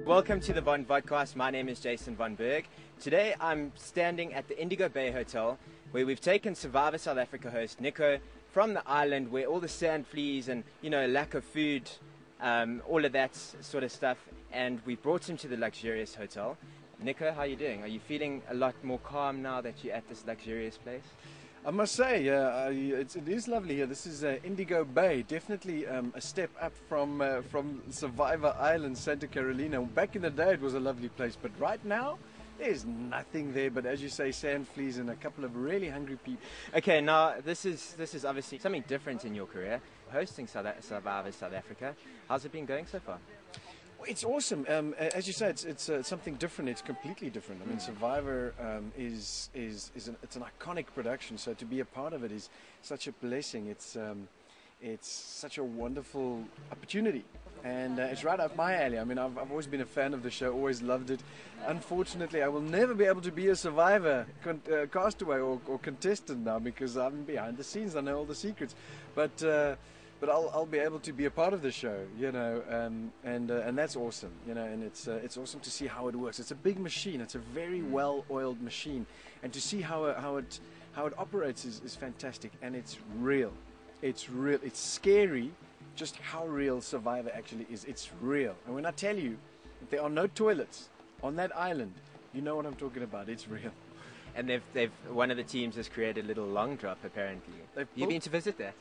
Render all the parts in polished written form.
Welcome to the Von Vodcast. My name is Jason Von Berg. Today I'm standing at the Indigo Bay Hotel where we've taken Survivor South Africa host Nico from the island where all the sand fleas and, lack of food, all of that sort of stuff, and we brought him to the luxurious hotel. Nico, how are you doing? Are you feeling a lot more calm now that you're at this luxurious place? I must say, it is lovely here. This is Indigo Bay, definitely a step up from Survivor Island, Santa Carolina. Back in the day, it was a lovely place, but right now, there's nothing there. But as you say, sand fleas and a couple of really hungry people. Okay, now this is obviously something different in your career, hosting Survivor South Africa. How's it been going so far? It's awesome. As you said, it's something different. It's completely different. I mean, Survivor is an iconic production. So to be a part of it is such a blessing. It's such a wonderful opportunity, and it's right up my alley. I mean, I've always been a fan of the show. Always loved it. Unfortunately, I will never be able to be a Survivor castaway or contestant now because I'm behind the scenes. I know all the secrets, but I'll be able to be a part of the show, and that's awesome, and it's awesome to see how it works. It's a big machine. It's a very well-oiled machine, and to see how it operates is fantastic, and it's real. It's real. It's scary, just how real Survivor actually is. It's real, and when I tell you that there are no toilets on that island, you know what I'm talking about. It's real. And one of the teams has created a little long drop apparently. You've been to visit that?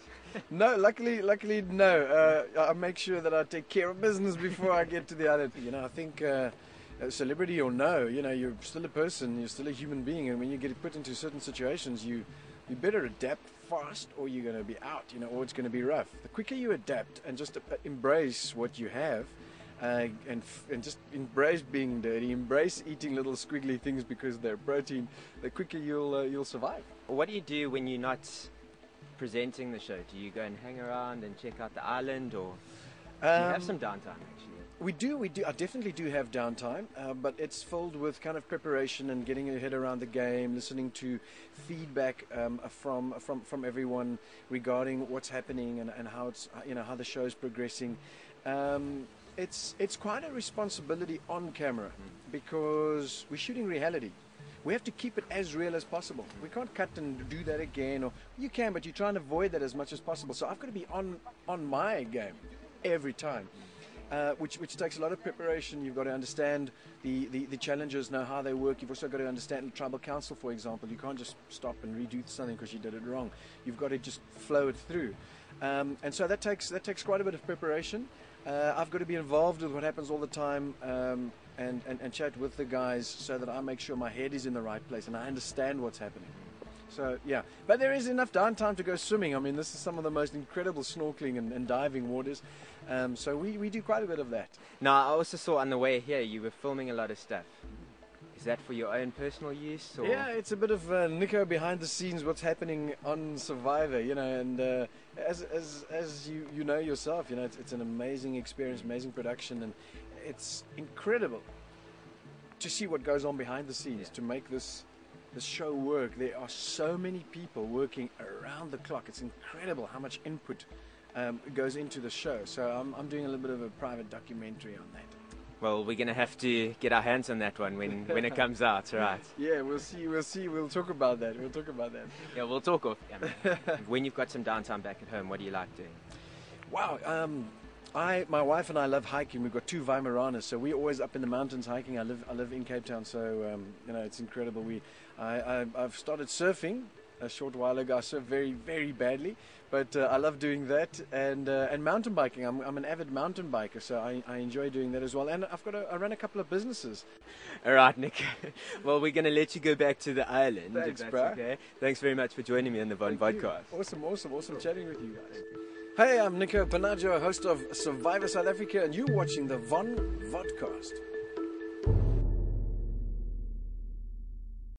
No, luckily no. I make sure that I take care of business before I get to the island. I think celebrity or no, you're still a person, you're still a human being, and when you get put into certain situations, you better adapt fast, or you're going to be out, or it's going to be rough. The quicker you adapt and just embrace what you have. And just embrace being dirty, embrace eating little squiggly things because they're protein, the quicker you'll survive. What do you do when you're not presenting the show? Do you go and hang around and check out the island, or do you have some downtime actually? We do. I definitely do have downtime, but it's filled with kind of preparation and getting your head around the game, listening to feedback from everyone regarding what's happening and how it's how the show is progressing. It's quite a responsibility on camera because we're shooting reality. We have to keep it as real as possible. We can't cut and do that again, or you can, but you try and avoid that as much as possible. So I've got to be on my game every time, which takes a lot of preparation. You've got to understand the challenges, know how they work. You've also got to understand the tribal council, for example. You can't just stop and redo something because you did it wrong. You've got to just flow it through, and so that takes quite a bit of preparation. I've got to be involved with what happens all the time and chat with the guys so that I make sure my head is in the right place and I understand what's happening. So, yeah. But there is enough downtime to go swimming. I mean, this is some of the most incredible snorkeling and diving waters. So we do quite a bit of that. Now, I also saw on the way here you were filming a lot of stuff. Is that for your own personal use? Or? Yeah, it's a bit of Nico behind the scenes, what's happening on Survivor, and as you know yourself, it's an amazing experience, amazing production, and it's incredible to see what goes on behind the scenes to make this show work. There are so many people working around the clock. It's incredible how much input goes into the show. So I'm doing a little bit of a private documentary on that. Well, we're going to have to get our hands on that one when it comes out, right? Yeah, we'll see. We'll talk about that. Yeah, we'll talk off. When you've got some downtime back at home, what do you like doing? Wow, my wife and I love hiking. We've got 2 Weimaraners, so we're always up in the mountains hiking. I live in Cape Town, so it's incredible. I've started surfing a short while ago. I surf very, very badly, but I love doing that, and mountain biking. I'm an avid mountain biker, so I enjoy doing that as well. And I run a couple of businesses. All right, Nick. Well, we're going to let you go back to the island. Thanks, bro. Okay. Thanks very much for joining me on the Von Vodcast. Awesome chatting with you guys. Hey, I'm Nico Panaggio, host of Survivor South Africa, and you're watching the Von Vodcast.